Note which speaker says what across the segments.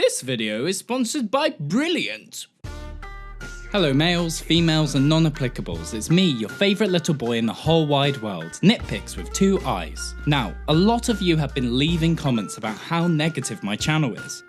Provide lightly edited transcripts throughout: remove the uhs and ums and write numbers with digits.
Speaker 1: This video is sponsored by Brilliant. Hello males, females and non-applicables, it's me, your favourite little boy in the whole wide world, NitPix with 2 eyes. Now, a lot of you have been leaving comments about how negative my channel is.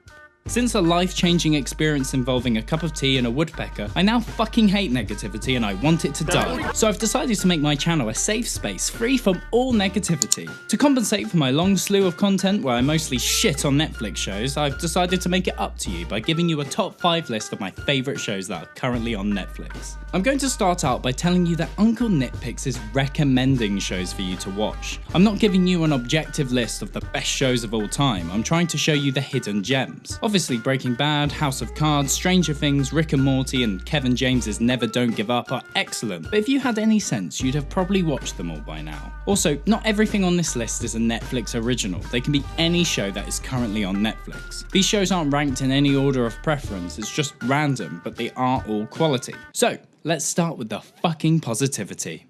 Speaker 1: Since a life-changing experience involving a cup of tea and a woodpecker, I now fucking hate negativity and I want it to die. So I've decided to make my channel a safe space free from all negativity. To compensate for my long slew of content where I mostly shit on Netflix shows, I've decided to make it up to you by giving you a top 5 list of my favourite shows that are currently on Netflix. I'm going to start out by telling you that Uncle NitPix is recommending shows for you to watch. I'm not giving you an objective list of the best shows of all time, I'm trying to show you the hidden gems. Obviously Breaking Bad, House of Cards, Stranger Things, Rick and Morty and Kevin James's Never Don't Give Up are excellent, but if you had any sense you'd have probably watched them all by now. Also, not everything on this list is a Netflix original, they can be any show that is currently on Netflix. These shows aren't ranked in any order of preference, it's just random, but they are all quality. So, let's start with the fucking positivity.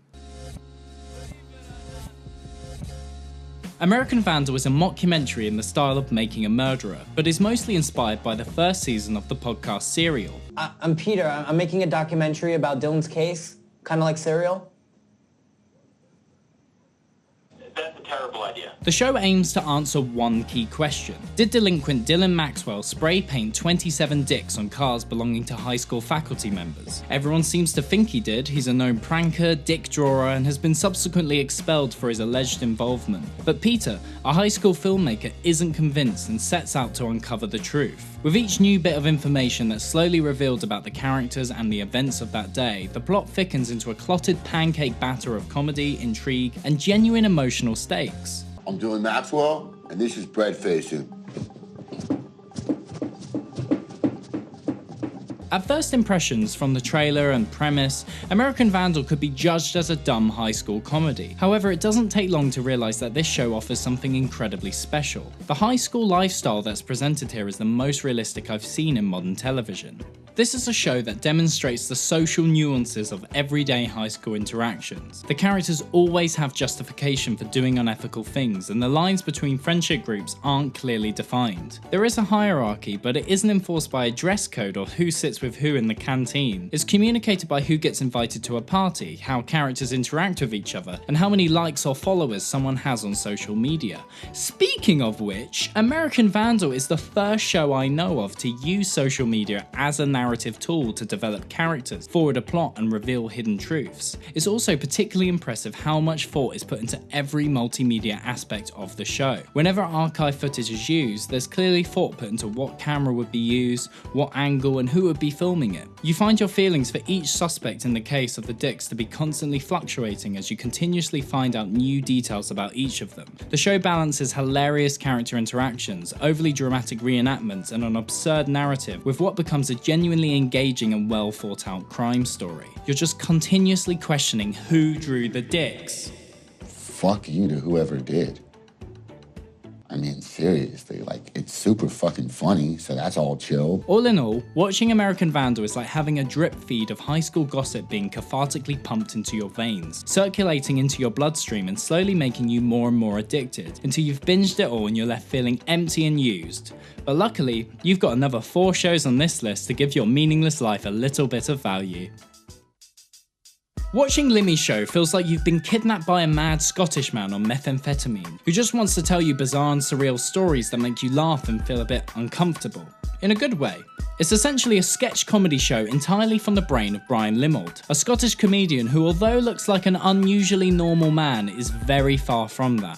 Speaker 1: American Vandal is a mockumentary in the style of Making a Murderer, but is mostly inspired by the first season of the podcast Serial.
Speaker 2: I'm Peter, I'm making a documentary about Dylan's case, kind of like Serial.
Speaker 3: That's a terrible idea.
Speaker 1: The show aims to answer one key question. Did delinquent Dylan Maxwell spray paint 27 dicks on cars belonging to high school faculty members? Everyone seems to think he did. He's a known pranker, dick drawer, and has been subsequently expelled for his alleged involvement. But Peter, a high school filmmaker, isn't convinced and sets out to uncover the truth. With each new bit of information that's slowly revealed about the characters and the events of that day, the plot thickens into a clotted pancake batter of comedy, intrigue, and genuine emotional stakes.
Speaker 4: I'm Dylan Maxwell, and this is bread facing.
Speaker 1: At first impressions from the trailer and premise, American Vandal could be judged as a dumb high school comedy. However, it doesn't take long to realise that this show offers something incredibly special. The high school lifestyle that's presented here is the most realistic I've seen in modern television. This is a show that demonstrates the social nuances of everyday high school interactions. The characters always have justification for doing unethical things, and the lines between friendship groups aren't clearly defined. There is a hierarchy, but it isn't enforced by a dress code or who sits with who in the canteen. It's communicated by who gets invited to a party, how characters interact with each other, and how many likes or followers someone has on social media. Speaking of which, American Vandal is the first show I know of to use social media as a narrative tool to develop characters, forward a plot and reveal hidden truths. It's also particularly impressive how much thought is put into every multimedia aspect of the show. Whenever archive footage is used, there's clearly thought put into what camera would be used, what angle and who would be filming it. You find your feelings for each suspect in the case of the dicks to be constantly fluctuating as you continuously find out new details about each of them. The show balances hilarious character interactions, overly dramatic reenactments and an absurd narrative with what becomes a genuinely engaging and well thought out crime story. You're just continuously questioning who drew the dicks.
Speaker 4: Fuck you to whoever did. I mean, seriously, like, it's super fucking funny, so that's all chill.
Speaker 1: All in all, watching American Vandal is like having a drip feed of high school gossip being cathartically pumped into your veins, circulating into your bloodstream and slowly making you more and more addicted, until you've binged it all and you're left feeling empty and used. But luckily, you've got another 4 shows on this list to give your meaningless life a little bit of value. Watching Limmy's show feels like you've been kidnapped by a mad Scottish man on methamphetamine, who just wants to tell you bizarre and surreal stories that make you laugh and feel a bit uncomfortable. In a good way. It's essentially a sketch comedy show entirely from the brain of Brian Limmold, a Scottish comedian who, although looks like an unusually normal man, is very far from that.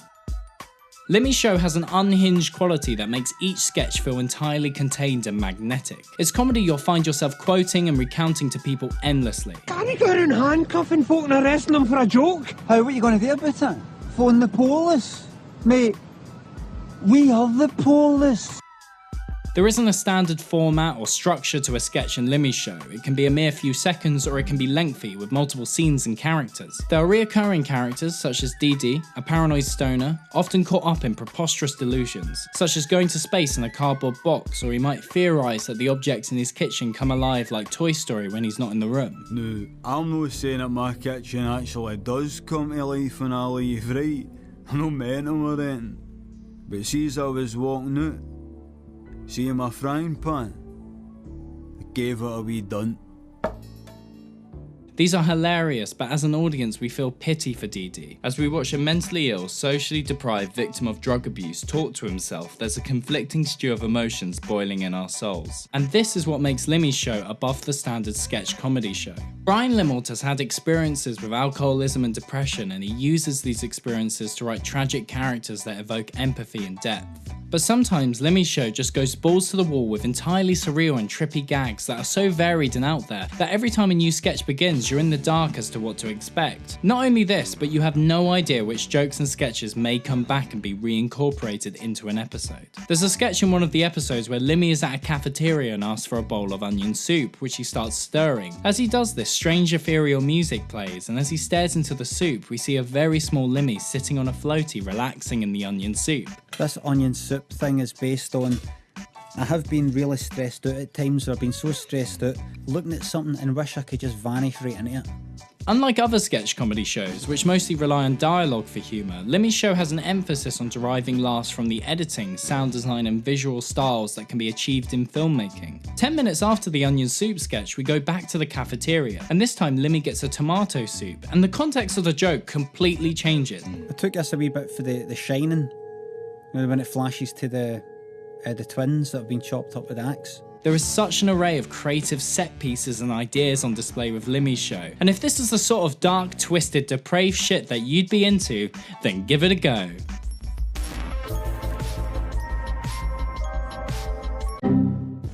Speaker 1: Limmy's show has an unhinged quality that makes each sketch feel entirely contained and magnetic. It's comedy you'll find yourself quoting and recounting to people endlessly.
Speaker 5: Can't you go around handcuffing folk and arresting them for a joke?
Speaker 6: What are you going to do about it? Phone the police? Mate, we are the police.
Speaker 1: There isn't a standard format or structure to a sketch in Limmy's show. It can be a mere few seconds or it can be lengthy with multiple scenes and characters. There are reoccurring characters such as Dee Dee, a paranoid stoner, often caught up in preposterous delusions, such as going to space in a cardboard box, or he might theorise that the objects in his kitchen come alive like Toy Story when he's not in the room.
Speaker 7: No, I'm not saying that my kitchen actually does come to life when I leave, right? I'm not mental or anything. But see, as I was walking out, See my frying pan? I gave it a wee dunt.
Speaker 1: These are hilarious, but as an audience we feel pity for Dee Dee. As we watch a mentally ill, socially deprived victim of drug abuse talk to himself, there's a conflicting stew of emotions boiling in our souls. And this is what makes Limmy's show above the standard sketch comedy show. Brian Limalt has had experiences with alcoholism and depression, and he uses these experiences to write tragic characters that evoke empathy and depth. But sometimes Limmy's show just goes balls to the wall with entirely surreal and trippy gags that are so varied and out there that every time a new sketch begins you're in the dark as to what to expect. Not only this, but you have no idea which jokes and sketches may come back and be reincorporated into an episode. There's a sketch in one of the episodes where Limmy is at a cafeteria and asks for a bowl of onion soup, which he starts stirring. As he does this, strange ethereal music plays, and as he stares into the soup we see a very small Limmy sitting on a floaty relaxing in the onion soup.
Speaker 6: This onion soup thing is based on, I have been really stressed out at times, where I've been so stressed out looking at something and wish I could just vanish right into it.
Speaker 1: Unlike other sketch comedy shows, which mostly rely on dialogue for humour, Limmy's show has an emphasis on deriving laughs from the editing, sound design and visual styles that can be achieved in filmmaking. 10 minutes after the onion soup sketch, we go back to the cafeteria, and this time Limmy gets a tomato soup, and the context of the joke completely changes.
Speaker 6: I took this a wee bit for the Shining, you know, when it flashes to the twins that have been chopped up with the axe.
Speaker 1: There is such an array of creative set pieces and ideas on display with Limmy's show, and if this is the sort of dark, twisted, depraved shit that you'd be into, then give it a go.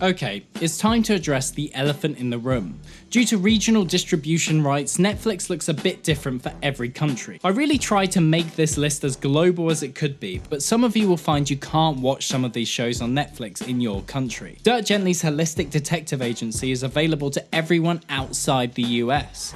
Speaker 1: Okay, it's time to address the elephant in the room. Due to regional distribution rights, Netflix looks a bit different for every country. I really tried to make this list as global as it could be, but some of you will find you can't watch some of these shows on Netflix in your country. Dirk Gently's holistic detective agency is available to everyone outside the US.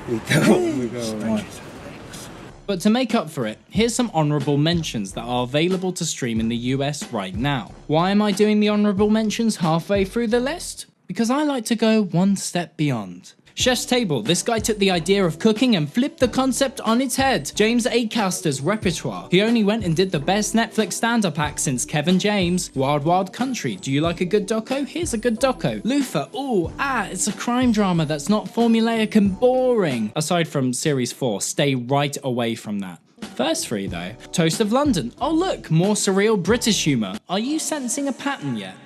Speaker 1: But to make up for it, here's some honourable mentions that are available to stream in the US right now. Why am I doing the honourable mentions halfway through the list? Because I like to go one step beyond. Chef's Table, this guy took the idea of cooking and flipped the concept on its head. James Acaster's Repertoire, he only went and did the best Netflix stand-up act since Kevin James. Wild Wild Country, do you like a good doco? Here's a good doco. Luther, it's a crime drama that's not formulaic and boring. Aside from series 4, stay right away from that. First three though. Toast of London, oh look, more surreal British humour. Are you sensing a pattern yet?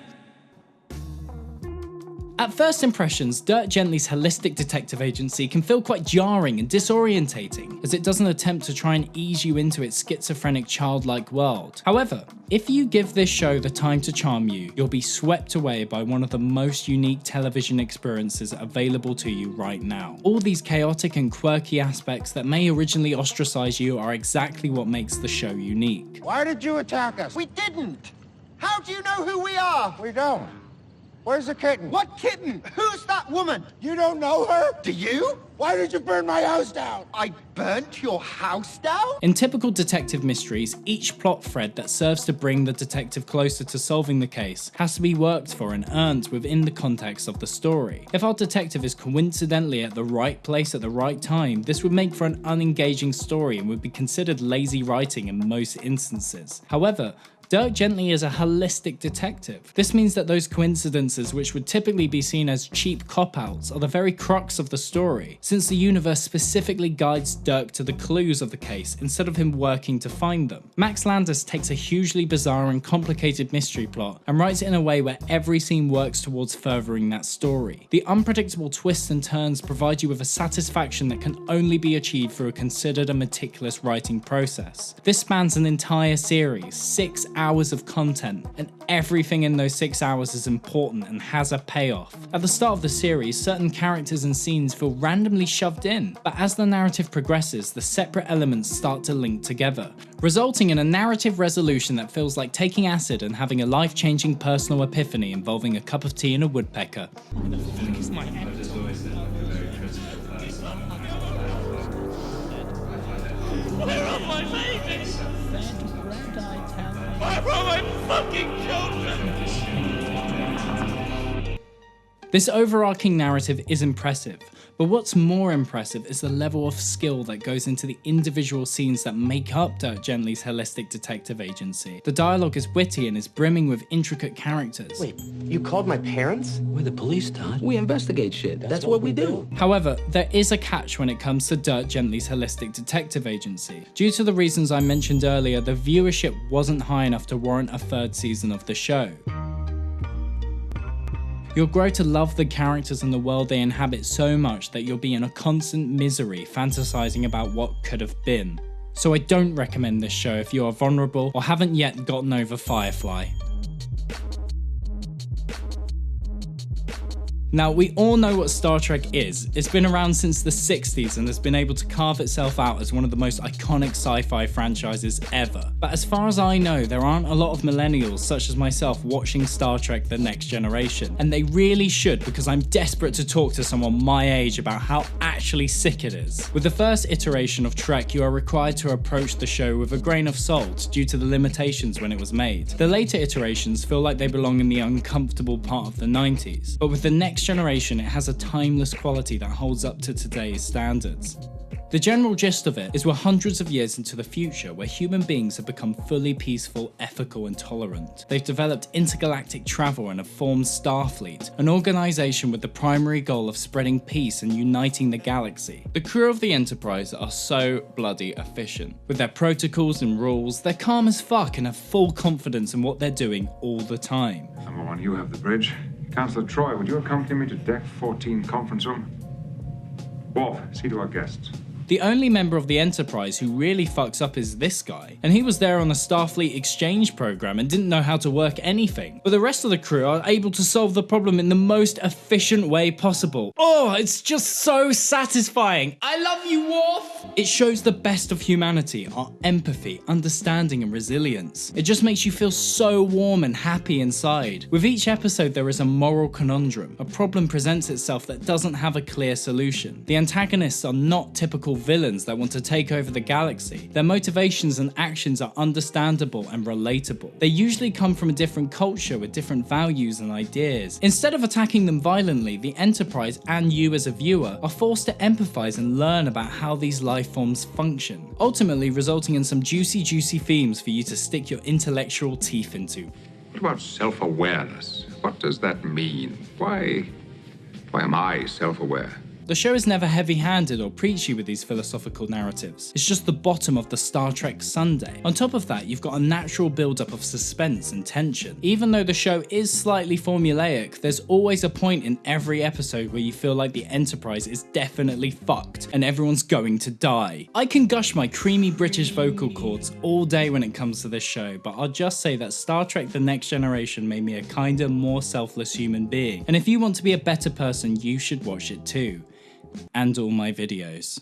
Speaker 1: At first impressions, Dirk Gently's holistic detective agency can feel quite jarring and disorientating, as it doesn't attempt to try and ease you into its schizophrenic childlike world. However, if you give this show the time to charm you, you'll be swept away by one of the most unique television experiences available to you right now. All these chaotic and quirky aspects that may originally ostracize you are exactly what makes the show unique.
Speaker 8: Why did you attack us?
Speaker 9: We didn't! How do you know who we are?
Speaker 8: We don't. Where's the kitten?
Speaker 9: What kitten? Who's that woman?
Speaker 8: You don't know her?
Speaker 9: Do you?
Speaker 8: Why did you burn my house down?
Speaker 9: I burnt your house down?
Speaker 1: In typical detective mysteries, each plot thread that serves to bring the detective closer to solving the case has to be worked for and earned within the context of the story. If our detective is coincidentally at the right place at the right time, this would make for an unengaging story and would be considered lazy writing in most instances. However, Dirk Gently is a holistic detective. This means that those coincidences which would typically be seen as cheap cop-outs are the very crux of the story, since the universe specifically guides Dirk to the clues of the case instead of him working to find them. Max Landis takes a hugely bizarre and complicated mystery plot and writes it in a way where every scene works towards furthering that story. The unpredictable twists and turns provide you with a satisfaction that can only be achieved through a considered and meticulous writing process. This spans an entire series, 6 hours of content, and everything in those 6 hours is important and has a payoff. At the start of the series, certain characters and scenes feel randomly shoved in, but as the narrative progresses, the separate elements start to link together, resulting in a narrative resolution that feels like taking acid and having a life-changing personal epiphany involving a cup of tea and a woodpecker.
Speaker 10: Where are my babies? Where are my fucking children?
Speaker 1: This overarching narrative is impressive, But what's more impressive is the level of skill that goes into the individual scenes that make up Dirk Gently's holistic detective agency. The dialogue is witty and is brimming with intricate characters.
Speaker 11: Wait, you called my parents? We're the police, Todd. We investigate shit. That's what we do.
Speaker 1: However, there is a catch when it comes to Dirk Gently's holistic detective agency. Due to the reasons I mentioned earlier, the viewership wasn't high enough to warrant a third season of the show. You'll grow to love the characters and the world they inhabit so much that you'll be in a constant misery fantasizing about what could have been. So I don't recommend this show if you are vulnerable or haven't yet gotten over Firefly. Now, we all know what Star Trek is. It's been around since the 60s and has been able to carve itself out as one of the most iconic sci-fi franchises ever. But as far as I know, there aren't a lot of millennials such as myself watching Star Trek The Next Generation. And they really should, because I'm desperate to talk to someone my age about how actually sick it is. With the first iteration of Trek, you are required to approach the show with a grain of salt due to the limitations when it was made. The later iterations feel like they belong in the uncomfortable part of the 90s. But with the Next Generation, it has a timeless quality that holds up to today's standards. The general gist of it is we're hundreds of years into the future where human beings have become fully peaceful, ethical and tolerant. They've developed intergalactic travel and have formed Starfleet, an organisation with the primary goal of spreading peace and uniting the galaxy. The crew of the Enterprise are so bloody efficient. With their protocols and rules, they're calm as fuck and have full confidence in what they're doing all the time.
Speaker 12: Number 1, you have the bridge. Councillor Troy, would you accompany me to Deck 14 conference room? Worf, see to our guests.
Speaker 1: The only member of the Enterprise who really fucks up is this guy, and he was there on a Starfleet exchange program and didn't know how to work anything. But the rest of the crew are able to solve the problem in the most efficient way possible. Oh, it's just so satisfying. I love you, Worf! It shows the best of humanity, our empathy, understanding and resilience. It just makes you feel so warm and happy inside. With each episode there is a moral conundrum. A problem presents itself that doesn't have a clear solution. The antagonists are not typical villains that want to take over the galaxy. Their motivations and actions are understandable and relatable. They usually come from a different culture with different values and ideas. Instead of attacking them violently, the Enterprise and you as a viewer are forced to empathize and learn about how these life forms function, ultimately resulting in some juicy themes for you to stick your intellectual teeth into.
Speaker 12: What about self-awareness? What does that mean? Why am I self-aware?
Speaker 1: The show is never heavy-handed or preachy with these philosophical narratives. It's just the bottom of the Star Trek sundae. On top of that, you've got a natural build-up of suspense and tension. Even though the show is slightly formulaic, there's always a point in every episode where you feel like the Enterprise is definitely fucked and everyone's going to die. I can gush my creamy British vocal cords all day when it comes to this show, but I'll just say that Star Trek The Next Generation made me a kinder, more selfless human being. And if you want to be a better person, you should watch it too. And all my videos.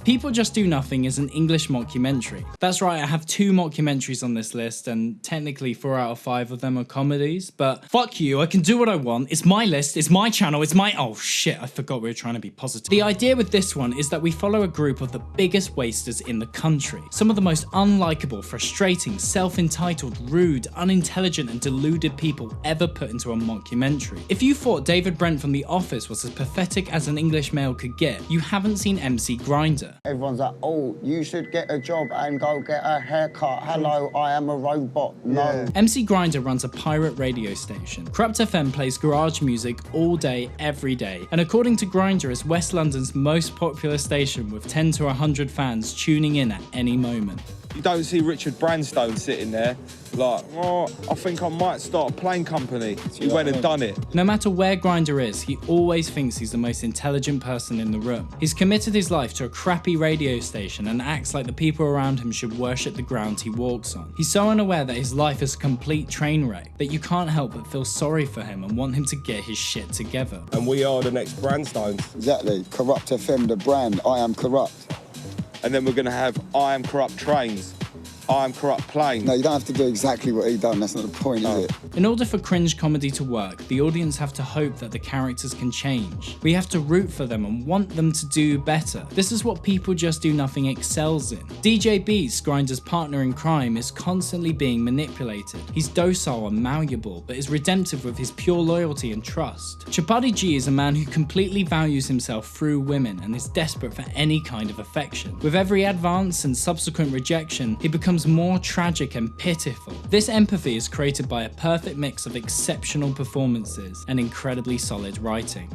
Speaker 1: People Just Do Nothing is an English mockumentary. That's right, I have 2 mockumentaries on this list, and technically 4 out of 5 of them are comedies, but fuck you, I can do what I want, it's my list, it's my channel, it's my— oh shit, I forgot we were trying to be positive. The idea with this one is that we follow a group of the biggest wasters in the country. Some of the most unlikable, frustrating, self-entitled, rude, unintelligent and deluded people ever put into a mockumentary. If you thought David Brent from The Office was as pathetic as an English male could get, you haven't seen MC Grinder.
Speaker 13: Everyone's like, oh, you should get a job and go get a haircut. Hello, I am a robot. No. Yeah.
Speaker 1: MC Grinder runs a pirate radio station. Corrupt FM plays garage music all day, every day. And according to Grinder, is West London's most popular station with 10 to 100 fans tuning in at any moment.
Speaker 14: You don't see Richard Branstone sitting there like, oh, I think I might start a plane company. He went and done it.
Speaker 1: No matter where Grinder is, he always thinks he's the most intelligent person in the room. He's committed his life to a crappy radio station and acts like the people around him should worship the ground he walks on. He's so unaware that his life is a complete train wreck that you can't help but feel sorry for him and want him to get his shit together.
Speaker 14: And we are the next Branstones.
Speaker 13: Exactly. Corrupt FM, the brand. I am corrupt.
Speaker 14: And then we're going to have I Am Corrupt trains. I'm corrupt plain.
Speaker 15: No, you don't have to do exactly what he done. That's not the point, is it?
Speaker 1: In order for cringe comedy to work, the audience have to hope that the characters can change. We have to root for them and want them to do better. This is what People Just Do Nothing excels in. DJ Beats, Grinder's partner in crime, is constantly being manipulated. He's docile and malleable, but is redemptive with his pure loyalty and trust. Chapati G is a man who completely values himself through women and is desperate for any kind of affection. With every advance and subsequent rejection, he becomes more tragic and pitiful. This empathy is created by a perfect mix of exceptional performances and incredibly solid writing.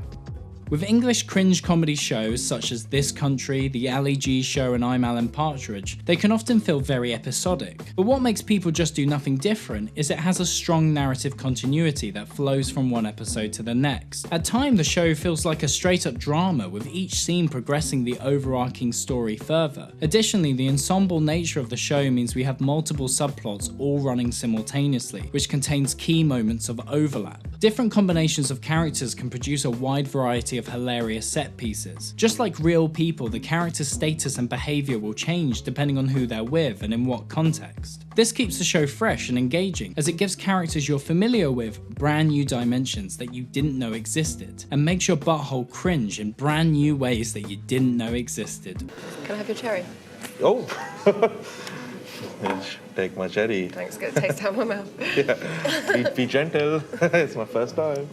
Speaker 1: With English cringe comedy shows such as This Country, The Ali G Show and I'm Alan Partridge, they can often feel very episodic. But what makes People Just Do Nothing different is it has a strong narrative continuity that flows from one episode to the next. At times the show feels like a straight up drama, with each scene progressing the overarching story further. Additionally, the ensemble nature of the show means we have multiple subplots all running simultaneously, which contains key moments of overlap. Different combinations of characters can produce a wide variety of hilarious set pieces. Just like real people, the character's status and behaviour will change depending on who they're with and in what context. This keeps the show fresh and engaging, as it gives characters you're familiar with brand new dimensions that you didn't know existed, and makes your butthole cringe in brand new ways that you didn't know existed.
Speaker 16: Can I have your cherry?
Speaker 17: Oh! Take my cherry.
Speaker 16: Thanks, good. Taste out of my mouth.
Speaker 17: Yeah. Be gentle. It's my first time.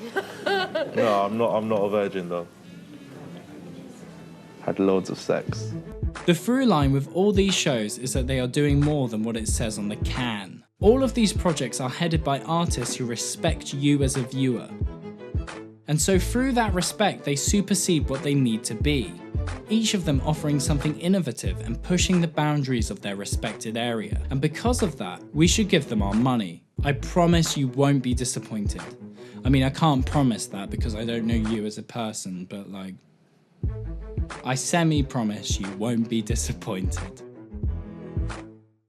Speaker 17: No, I'm not a virgin though. Had loads of sex.
Speaker 1: The through line with all these shows is that they are doing more than what it says on the can. All of these projects are headed by artists who respect you as a viewer. And so through that respect, they supersede what they need to be. Each of them offering something innovative and pushing the boundaries of their respected area. And because of that, we should give them our money. I promise you won't be disappointed. I mean, I can't promise that because I don't know you as a person, but like, I semi-promise you won't be disappointed.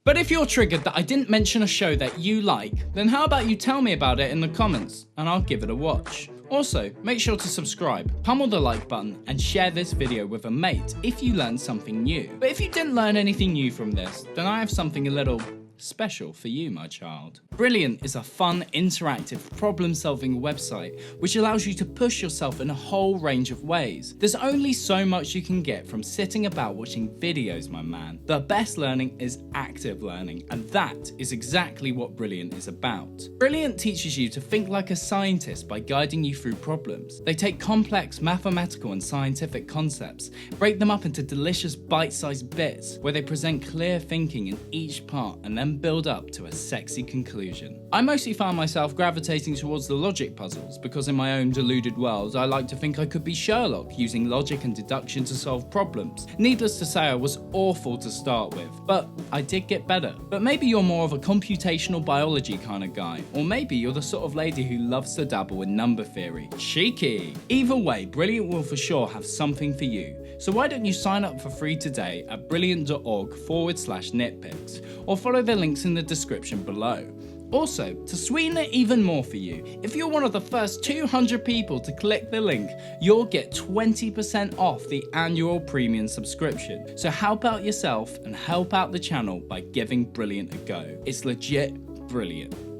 Speaker 1: But if you're triggered that I didn't mention a show that you like, then how about you tell me about it in the comments and I'll give it a watch. Also, make sure to subscribe, pummel the like button, and share this video with a mate if you learned something new. But if you didn't learn anything new from this, then I have something a little special for you, my child. Brilliant is a fun, interactive, problem-solving website which allows you to push yourself in a whole range of ways. There's only so much you can get from sitting about watching videos, my man. The best learning is active learning, and that is exactly what Brilliant is about. Brilliant teaches you to think like a scientist by guiding you through problems. They take complex mathematical and scientific concepts, break them up into delicious bite-sized bits where they present clear thinking in each part and then build up to a sexy conclusion. I mostly found myself gravitating towards the logic puzzles because in my own deluded world I like to think I could be Sherlock, using logic and deduction to solve problems. Needless to say, I was awful to start with, but I did get better. But maybe you're more of a computational biology kind of guy, or maybe you're the sort of lady who loves to dabble in number theory. Cheeky! Either way, Brilliant will for sure have something for you. So why don't you sign up for free today at brilliant.org/nitpix, or follow the links in the description below. Also, to sweeten it even more for you, if you're one of the first 200 people to click the link, you'll get 20% off the annual premium subscription. So help out yourself and help out the channel by giving Brilliant a go. It's legit brilliant.